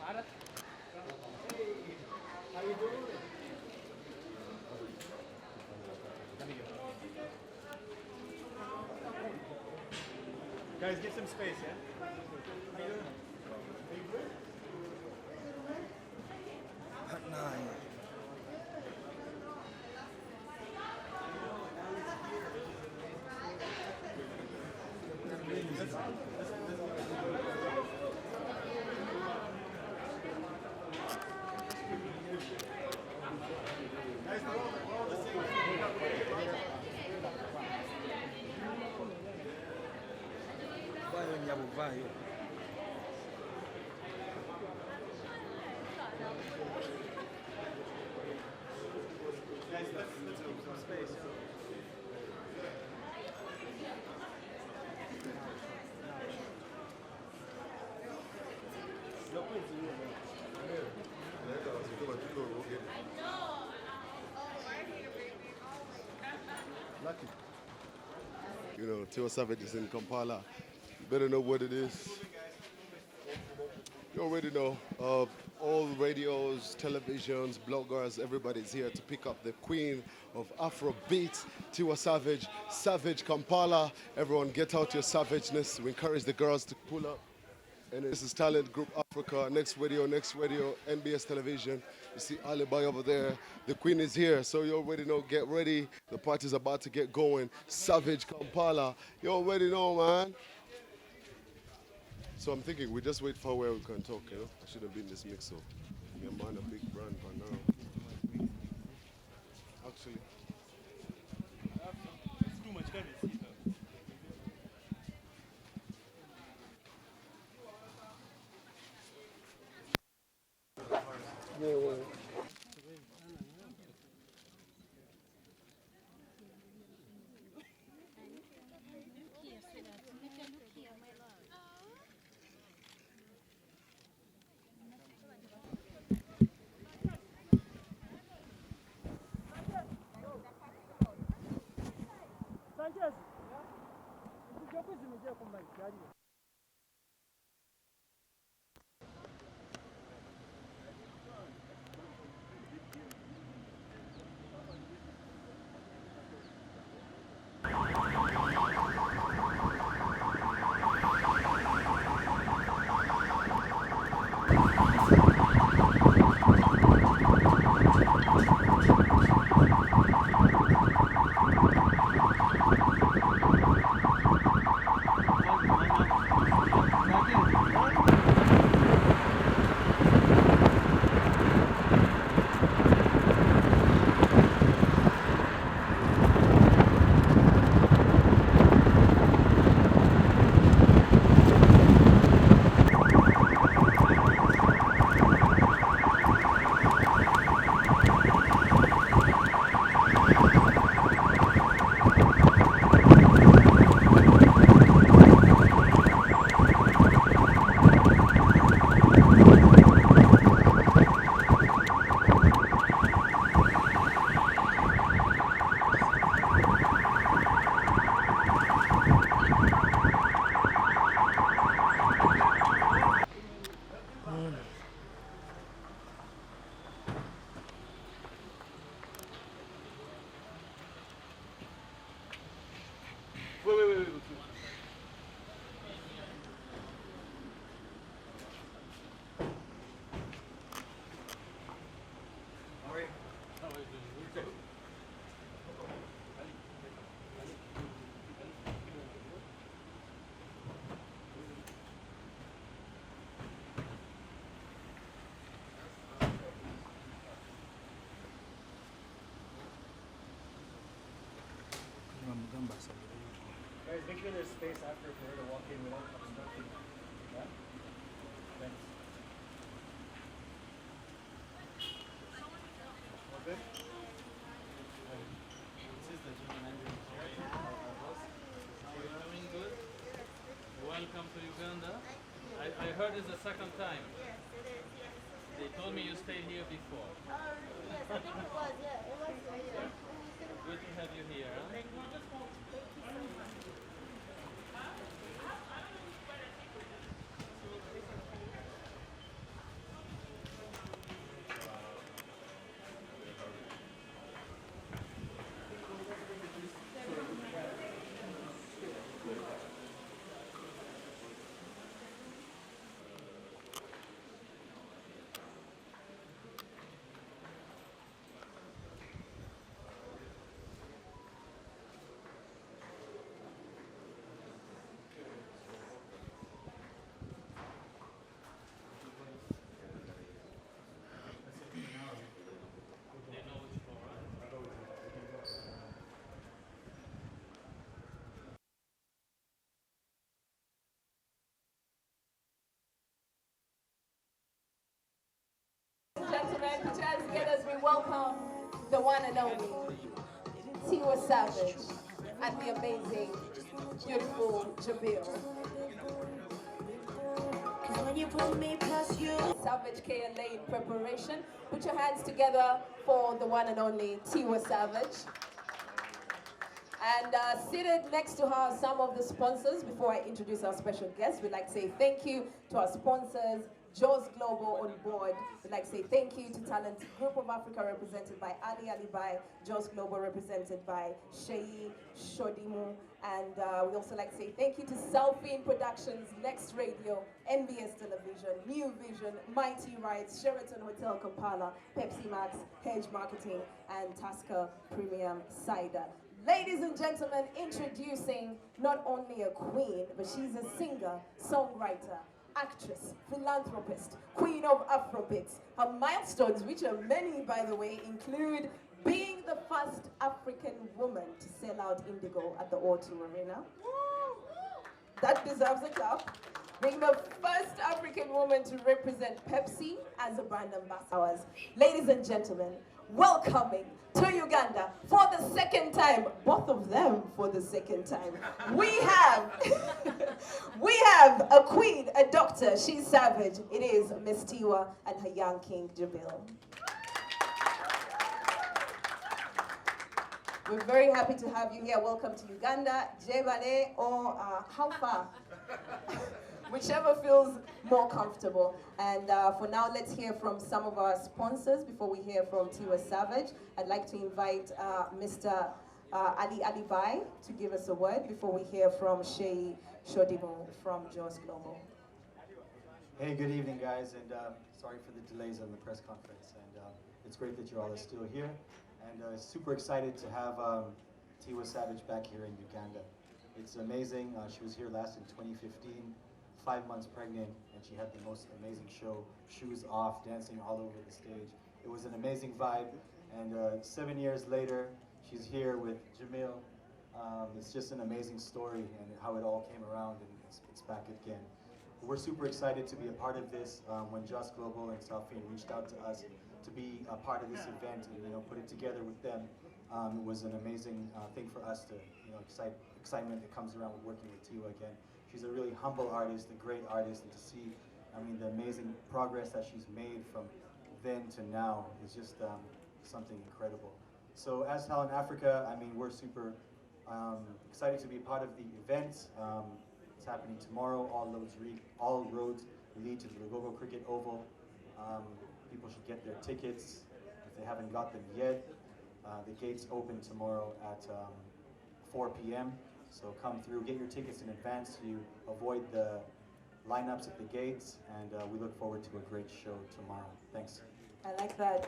Guys, get some space, yeah? How you doing? At 9. Vayo nyabo vayo. Guys, let's go some space. Lucky. You know, Tiwa Savage is in Kampala. You better know what it is. You already know. All radios, televisions, bloggers, everybody's here to pick up the queen of Afrobeat, Tiwa Savage, Savage Kampala. Everyone get out your savageness. We encourage the girls to pull up. And this is Talent Group Africa, next radio, NBS Television. You see Alibi over there. The queen is here, so you already know, get ready. The party's about to get going. Savage Kampala. You already know, man. So I'm thinking we just wait for where we can talk, you know? I should have been this mix, so yeah, man, a big brand by now. Actually. It's too much currency. Wait. Guys, make sure there's space after for her to walk in without obstructing. Yeah? Thanks. All good? This is the general manager. Are you doing good? Welcome to Uganda. I heard it's the second time. Yes, it is, yes. They told me you stayed here before. Yes, I think it was, yeah. It was here. Good to have you here. Huh? Thank you. Thank you so much. And put your hands together as we welcome the one and only Tiwa Savage and the amazing, beautiful Jabil. When you put me past you. Savage KLA in preparation. Put your hands together for the one and only Tiwa Savage. And seated next to her are some of the sponsors. Before I introduce our special guest, we'd like to say thank you to our sponsors, Jaws Global on board. We'd like to say thank you to Talent Group of Africa represented by Ali Alibai, Jaws Global represented by Sheyi Shodimu. And we also like to say thank you to Selfie Productions, Next Radio, NBS Television, New Vision, Mighty Rights, Sheraton Hotel Kampala, Pepsi Max, Hedge Marketing, and Tasker Premium Cider. Ladies and gentlemen, introducing not only a queen, but she's a singer, songwriter, actress, philanthropist, queen of Afrobeats. Her milestones, which are many by the way, include being the first African woman to sell out Indigo at the O2 Arena. That deserves a clap. Being the first African woman to represent Pepsi as a brand ambassador. Ladies and gentlemen, welcoming to Uganda for the second time, both of them for the second time. We have a queen, a doctor, she's savage. It is Miss Tiwa and her young king, Jabil. We're very happy to have you here. Welcome to Uganda, Jebale, or how far? Whichever feels more comfortable. And for now, let's hear from some of our sponsors before we hear from Tiwa Savage. I'd like to invite Mr. Ali Alibai to give us a word before we hear from Sheyi Shodimu from Jaws Global. Hey, good evening, guys, and sorry for the delays on the press conference. And it's great that you all are still here. And super excited to have Tiwa Savage back here in Uganda. It's amazing. She was here last in 2015. 5 months pregnant, and she had the most amazing show, shoes off, dancing all over the stage. It was an amazing vibe, and 7 years later, she's here with Jamil. It's just an amazing story and how it all came around, and it's back again. We're super excited to be a part of this. When Jaws Global and Selfie reached out to us to be a part of this event and put it together with them, it was an amazing thing for us to excitement that comes around with working with Tiwa again. She's a really humble artist, a great artist, and to see, the amazing progress that she's made from then to now is just something incredible. So as Talent Africa, we're super excited to be part of the event. It's happening tomorrow. All roads lead to the Lugogo Cricket Oval. People should get their tickets if they haven't got them yet. The gates open tomorrow at 4 p.m. So come through, get your tickets in advance so you avoid the lineups at the gates, and we look forward to a great show tomorrow. Thanks. I like that.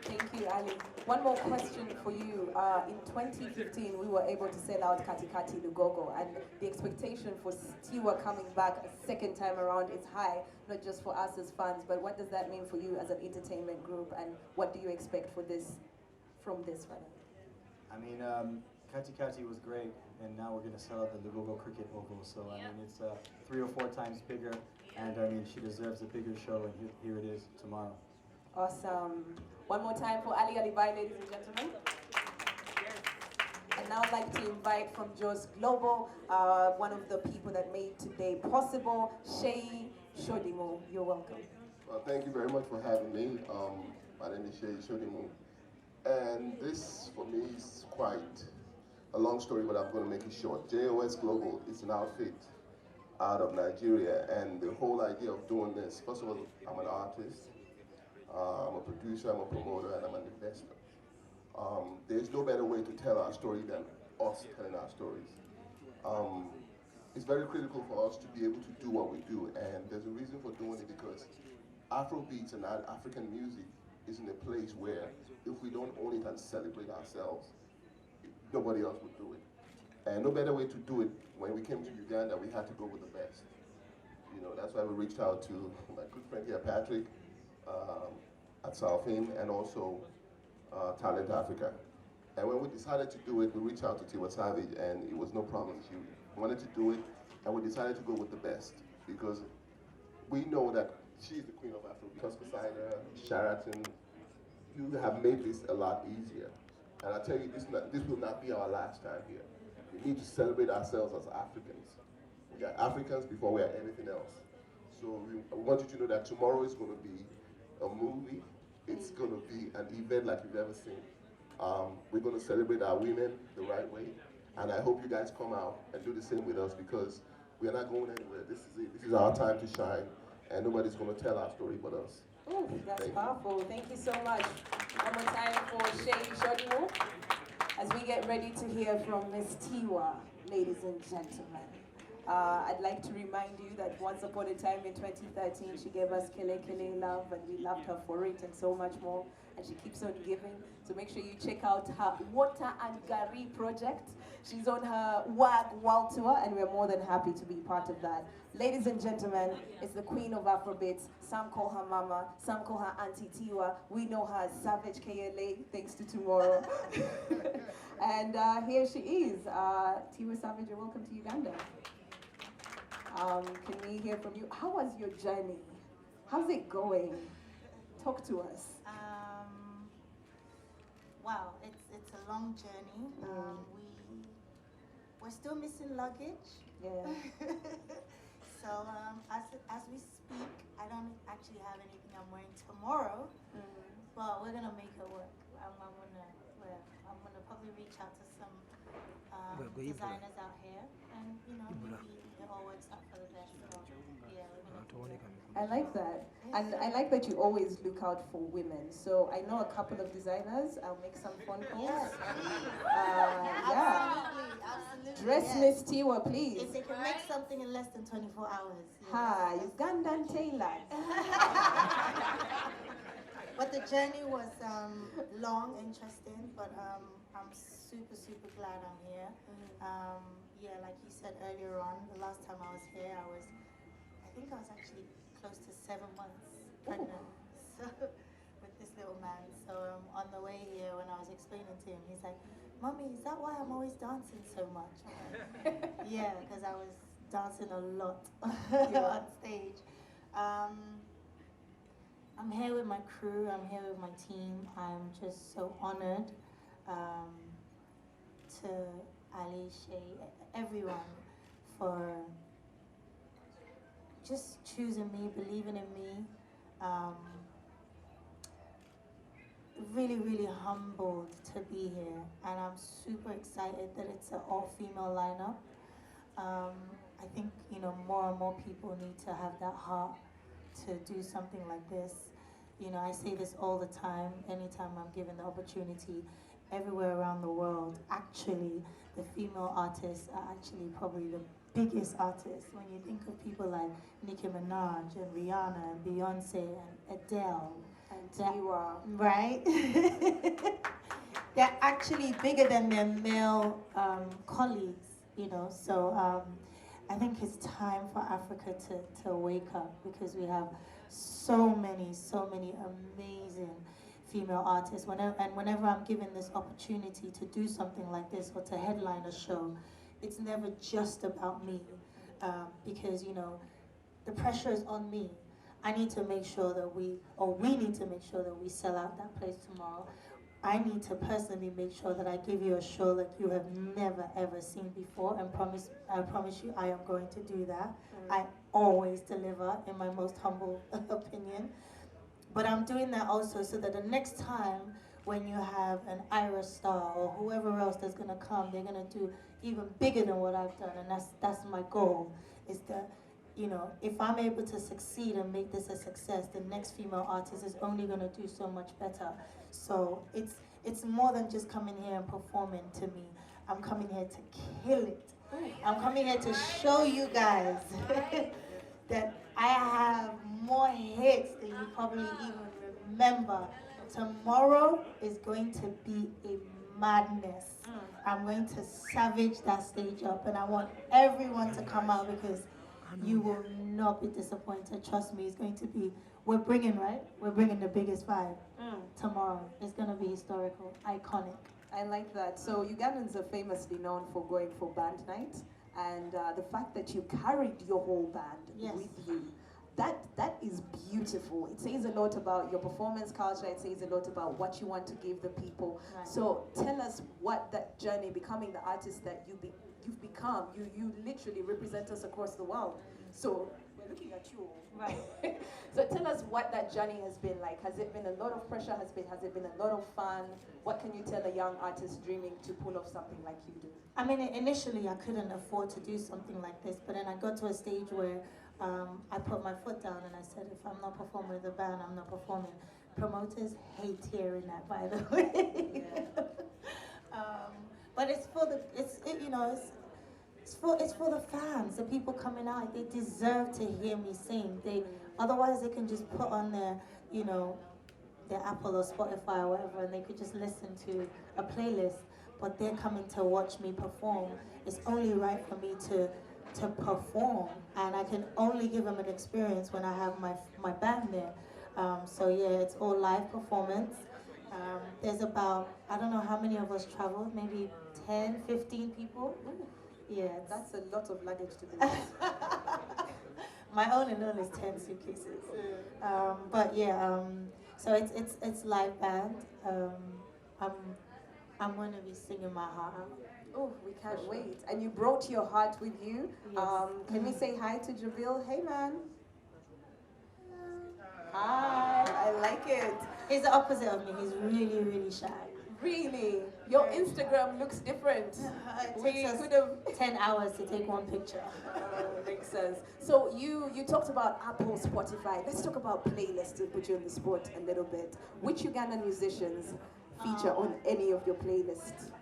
Thank you, Ali. One more question for you. In 2015, we were able to sell out Katikati Lugogo, and the expectation for Tiwa coming back a second time around is high, not just for us as fans, but what does that mean for you as an entertainment group, and what do you expect for this, from this run? Katikati was great, and now we're going to sell out the Lugogo Cricket Oval, so it's 3 or 4 times bigger, and she deserves a bigger show, and here it is tomorrow. Awesome. One more time for Ali Alibai, ladies and gentlemen. And now I'd like to invite from Jaws Global, one of the people that made today possible, Sheyi Shodimu. You're welcome. Well, thank you very much for having me. My name is Sheyi Shodimu, and this for me is quite a long story, but I'm going to make it short. JOS Global is an outfit out of Nigeria, and the whole idea of doing this, first of all, I'm an artist, I'm a producer, I'm a promoter, and I'm an investor. There's no better way to tell our story than us telling our stories. It's very critical for us to be able to do what we do, and there's a reason for doing it because Afrobeats and African music is in a place where if we don't own it and celebrate ourselves, nobody else would do it. And no better way to do it. When we came to Uganda, we had to go with the best. That's why we reached out to my good friend here, Patrick, at Southend, and also Talent Africa. And when we decided to do it, we reached out to Tiwa Savage, and it was no problem. She wanted to do it, and we decided to go with the best because we know that she's the queen of Afrobeat. Tusker, Sheraton, you have made this a lot easier. And I tell you, this will not be our last time here. We need to celebrate ourselves as Africans. We are Africans before we are anything else. So I want you to know that tomorrow is going to be a movie. It's going to be an event like you've ever seen. We're going to celebrate our women the right way. And I hope you guys come out and do the same with us, because we are not going anywhere. This is it. This is our time to shine. And nobody's going to tell our story but us. Oh, that's powerful. Thank you so much. One more time for Shay Shodimu, as we get ready to hear from Miss Tiwa, ladies and gentlemen. I'd like to remind you that once upon a time in 2013, she gave us Kele Kele Love, and we loved her for it and so much more. And she keeps on giving. So make sure you check out her Water and Gari project. She's on her WAG World Tour, and we're more than happy to be part of that. Ladies and gentlemen, it's the queen of Afrobeats. Some call her Mama, some call her Auntie Tiwa. We know her as Savage KLA, thanks to Tomorrow. And here she is. Tiwa Savage, you're welcome to Uganda. Can we hear from you? How was your journey? How's it going? Talk to us. Wow, it's a long journey. We're still missing luggage. Yeah. So as we speak, I don't actually have anything I'm wearing tomorrow, but we're gonna make it work. I'm gonna probably reach out to some designers out here, and maybe it all works out for the best. So, yeah, we're gonna I like that. And I like that you always look out for women. So I know a couple of designers. I'll make some phone calls. Yes, yeah. absolutely. Dress yes. Miss Tiwa, please. If they can make something in less than 24 hours. Yes. Hi, Ugandan tailors. But the journey was long, interesting, but I'm super, super glad I'm here. Yeah, like you said earlier on, the last time I was here, I think I was actually close to 7 months pregnant. So, with this little man. So on the way here, when I was explaining to him, he's like, "Mommy, is that why I'm always dancing so much?" Like, yeah, because I was dancing a lot on stage. I'm here with my crew, I'm here with my team. I'm just so honored to Ali, Shay, everyone for just choosing me, believing in me. Really, really humbled to be here, and I'm super excited that it's an all-female lineup. I think more and more people need to have that heart to do something like this. I say this all the time, anytime I'm given the opportunity, everywhere around the world. Actually, the female artists are actually probably the biggest artists. When you think of people like Nicki Minaj and Rihanna and Beyonce and Adele. And Tiwa. Right? They're actually bigger than their male colleagues, So I think it's time for Africa to wake up, because we have so many amazing female artists. Whenever I'm given this opportunity to do something like this or to headline a show, it's never just about me, because the pressure is on me. I need to make sure that we need to make sure that we sell out that place tomorrow. I need to personally make sure that I give you a show that you have never ever seen before, and I promise you I am going to do that. I always deliver, in my most humble opinion. But I'm doing that also so that the next time when you have an Ira Star or whoever else that's gonna come, they're gonna do even bigger than what I've done, and that's my goal. Is that if I'm able to succeed and make this a success, the next female artist is only gonna do so much better. So it's more than just coming here and performing to me. I'm coming here to kill it. I'm coming here to show you guys that I have more hits than you probably even remember. Tomorrow is going to be a madness. I'm going to savage that stage up, and I want everyone to come out, because you will not be disappointed. Trust me, it's going to be, we're bringing the biggest vibe tomorrow. It's going to be historical, iconic. I like that. So Ugandans are famously known for going for band night, and the fact that you carried your whole band with you, that is beautiful. It says a lot about your performance culture. It says a lot about what you want to give the people. Right. So tell us what that journey, becoming the artist that you've become. You literally represent us across the world. So we're looking at you. Right. So tell us what that journey has been like. Has it been a lot of pressure? Has it been a lot of fun? What can you tell a young artist dreaming to pull off something like you do? I mean, initially I couldn't afford to do something like this, but then I got to a stage where I put my foot down and I said, if I'm not performing with the band, I'm not performing. Promoters hate hearing that, by the way. But it's for the, it's for the fans, the people coming out. They deserve to hear me sing. Otherwise they can just put on their, their Apple or Spotify or whatever, and they could just listen to a playlist. But they're coming to watch me perform. It's only right for me to perform, and I can only give them an experience when I have my band there. So yeah, it's all live performance. There's about, I don't know how many of us traveled, maybe 10, 15 people. Yeah, that's a lot of luggage to do. My own alone is 10 suitcases. But yeah, so it's live band. I'm going to be singing my heart out. Oh, we can't wait. And you brought your heart with you. Yes. Can we say hi to Jabil? Hey, man. Hi, I like it. He's the opposite of me. He's really, really shy. Really? Your Instagram looks different. It takes us 10 hours to take one picture. Makes sense. So you talked about Apple, Spotify. Let's talk about playlists to put you on the spot a little bit. Which Ugandan musicians feature on any of your playlists?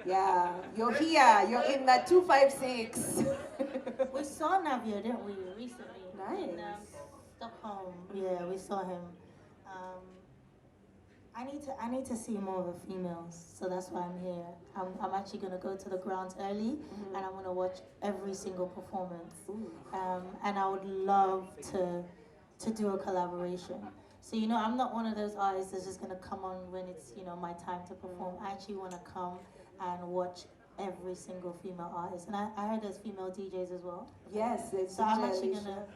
Yeah, you're here. You're in that 256. We saw Navia, didn't we, recently? Nice. In Stockholm. Yeah, we saw him. I need to see more of the females, so that's why I'm here. I'm actually going to go to the grounds early, and I'm going to watch every single performance. And I would love to do a collaboration. So, I'm not one of those artists that's just going to come on when it's, my time to perform. I actually want to come and watch every single female artist. And I heard there's female DJs as well. Yes, there's so I'm actually gonna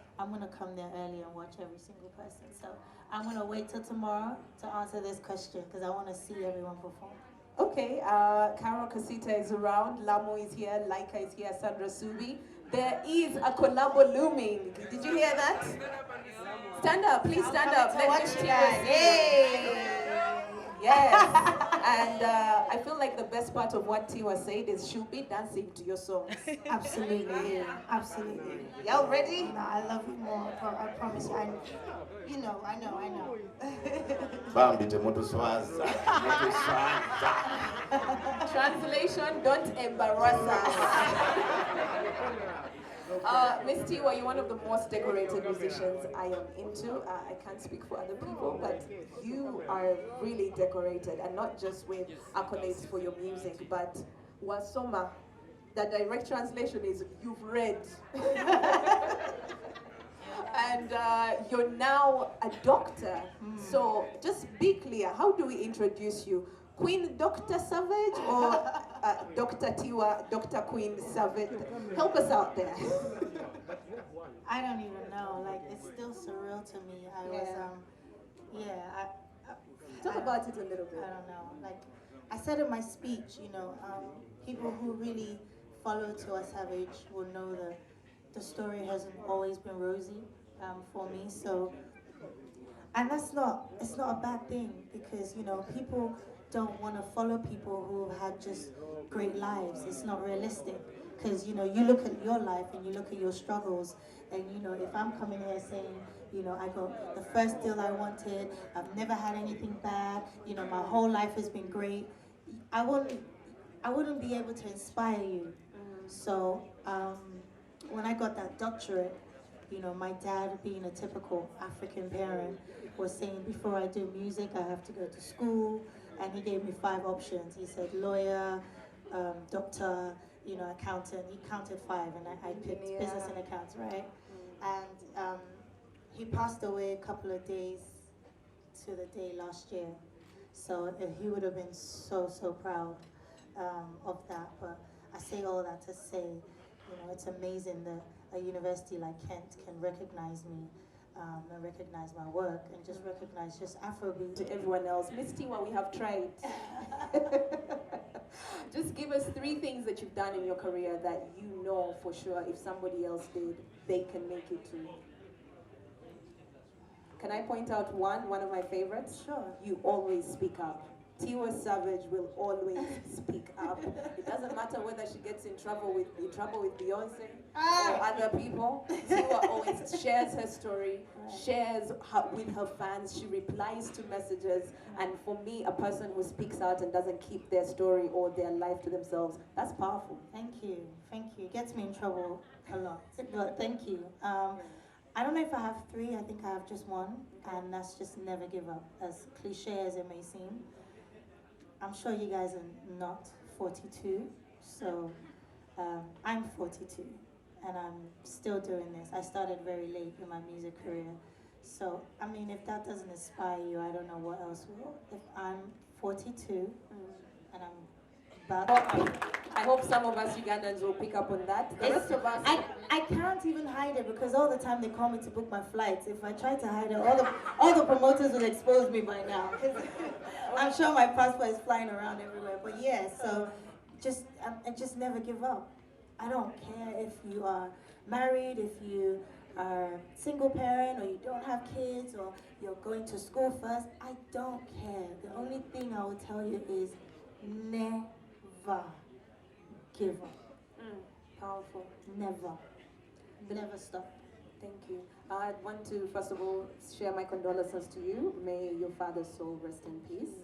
come there early and watch every single person. So I'm gonna wait till tomorrow to answer this question because I want to see everyone perform. Okay, Carol Casita is around, Lamu is here, Laika is here, Sandra Subi. There is a collabo looming. Did you hear that? Stand up, please stand up. Let's watch you guys. Yay! Yes, and I feel like the best part of what Tiwa said is she'll be dancing to your songs. Absolutely, absolutely. Y'all ready? No, I love you more. I promise you. I know. Bambi moto swaza. Translation: don't embarrass us. Miss Tiwa, you're one of the most decorated musicians I am into. I can't speak for other people, but you are really decorated, and not just with accolades for your music, but wasoma. The direct translation is you've read. And you're now a doctor. So just be clear, how do we introduce you? Queen Dr. Savage or Dr. Tiwa, Dr. Queen Savage? Help us out there. I don't even know. Like, it's still surreal to me. Talk about it a little bit. I don't know. Like, I said in my speech, people who really follow Tiwa Savage will know the story hasn't always been rosy for me. So, and it's not a bad thing because, people don't want to follow people who had just great lives. It's not realistic because you look at your life and you look at your struggles, and if I'm coming here saying I got the first deal I wanted, I've never had anything bad, my whole life has been great, I wouldn't be able to inspire you. So when I got that doctorate, my dad, being a typical African parent, was saying before I do music I have to go to school. And he gave me 5 options. He said lawyer, doctor, accountant. He counted 5, and I picked business and accounts, right? And he passed away a couple of days to the day last year. So he would have been so proud of that. But I say all that to say, it's amazing that a university like Kent can recognize me and recognize my work and just recognize just Afrobeat. To everyone else, Miss Tiwa, we have tried. Just give us 3 things that you've done in your career that you know for sure if somebody else did, they can make it too. Can I point out one of my favorites? Sure. You always speak up. Tiwa Savage will always speak up. It doesn't matter whether she gets in trouble with Beyonce or other people. Tiwa always shares her story, shares with her fans. She replies to messages. And for me, a person who speaks out and doesn't keep their story or their life to themselves, that's powerful. Thank you. It gets me in trouble a lot, but thank you. I don't know if I have 3. I think I have just 1, and that's just never give up. As cliche as it may seem. I'm sure you guys are not 42, so I'm 42, and I'm still doing this. I started very late in my music career, so I mean, if that doesn't inspire you, I don't know what else will. If I'm 42, and I'm I hope some of us Ugandans will pick up on that. The rest of us, I can't even hide it because all the time they call me to book my flights. If I try to hide it, all the promoters will expose me by now. I'm sure my passport is flying around everywhere. But yeah, so just never give up. I don't care if you are married, if you are single parent, or you don't have kids, or you're going to school first. I don't care. The only thing I will tell you is never give up. Powerful. Never stop. Thank you. I want to, first of all, share my condolences to you. May your father's soul rest in peace.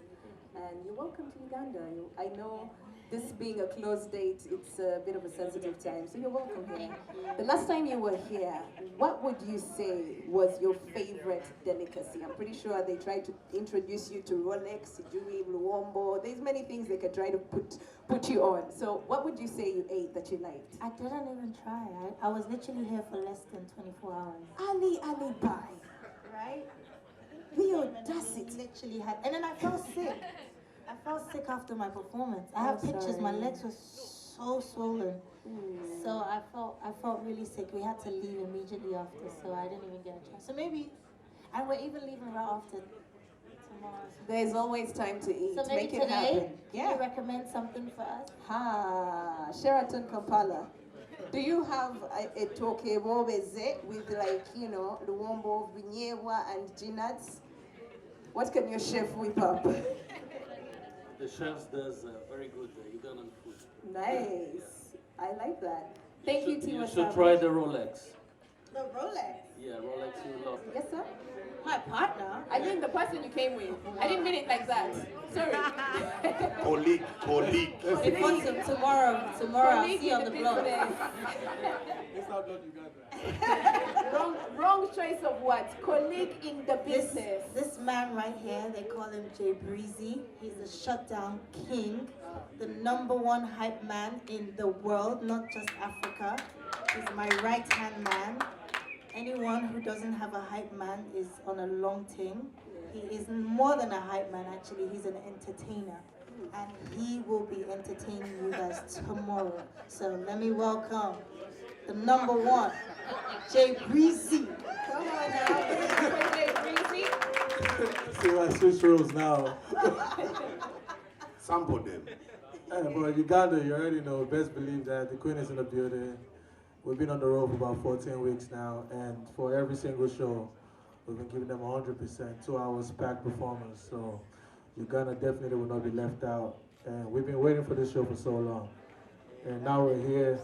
And you're welcome to Uganda. I know this being a closed date, it's a bit of a sensitive time, so you're welcome here. The last time you were here, what would you say was your favorite delicacy? I'm pretty sure they tried to introduce you to Rolex, Sijui, Luombo. There's many things they could try to put you on. So what would you say you ate that you liked? I didn't even try. I was literally here for less than 24 hours. Ali Bai. Right? The audacity. Literally had, and then I felt sick. I felt sick after my performance. I have pictures. My legs were so swollen. So I felt really sick. We had to leave immediately after, so I didn't even get a chance. So maybe, and we're even leaving right after tomorrow. There's always time to eat. So maybe make it today, happen. can you recommend something for us? Sheraton Kampala. Do you have a toke bobeze with, like, you know, luombo, vinyewa, and ginats? What can your chef whip up? The chef does very good Ugandan food. Nice. I like that. Thank you, Tiwa. You should try the Rolex. The Rolex? Yeah, Rolex you love. Yes, sir? My partner? I mean the person you came with. I didn't mean it like that. Sorry. Colleague. Tomorrow I'll see you on the block. It's not Uganda. Wrong choice of words. Colleague in the business. This man right here, they call him Jay Breezy. He's the shutdown king, the #1 hype man in the world, not just Africa. He's my right-hand man. Anyone who doesn't have a hype man is on a long thing. He is more than a hype man, actually. He's an entertainer. And he will be entertaining you guys tomorrow. So let me welcome the #1, Jay Breezy. Come on now, Jay Breezy. See, I switch roles now. Sample them. Hey, but Uganda, you already know, best believe that the Queen is in the building. We've been on the road for about 14 weeks now, and for every single show, we've been giving them 100%, 2 hours packed performance. So Uganda definitely will not be left out. And we've been waiting for this show for so long. And now we're here.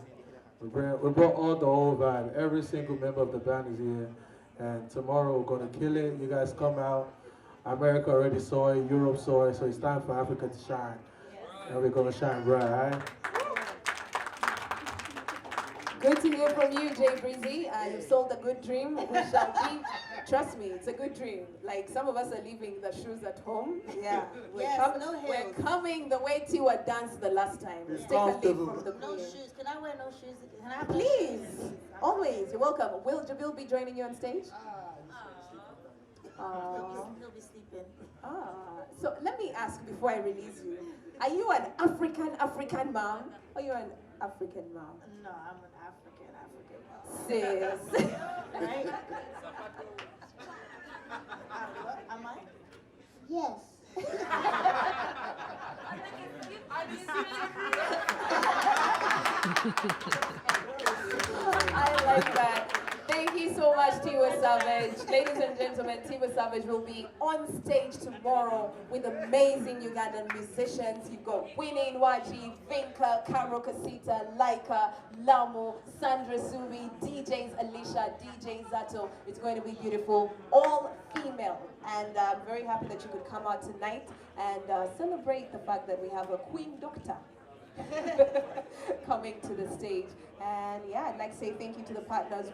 We brought all the old vibe. Every single member of the band is here. And tomorrow we're gonna kill it. You guys come out. America already saw it, Europe saw it, so it's time for Africa to shine. And we're gonna shine bright, all right? Good to hear from you, Jay Breezy. You've sold a good dream. We shall keep. Trust me, it's a good dream. Like, some of us are leaving the shoes at home. Yeah. We're coming the way Tiwa danced the last time. Let's take a leaf from the No shoes. Can I wear no shoes? Can I Please. Always. You're welcome. Will Jabil be joining you on stage? He'll be sleeping. So let me ask before I release you. Are you an African mom? Or you're an African mom? No, I'm an African mom. Sis. Right? Am I? Yes. I like that. Thank you so much, Tiwa Savage. Ladies and gentlemen, Tiwa Savage will be on stage tomorrow with amazing Ugandan musicians. You've got Winnie Nwaji, Vinka, Karo Kasita, Laika, Lamu, Sandra Subi, DJs Alicia, DJ Zato. It's going to be beautiful. All female. And I'm very happy that you could come out tonight and celebrate the fact that we have a queen doctor coming to the stage. And yeah, I'd like to say thank you to the partners.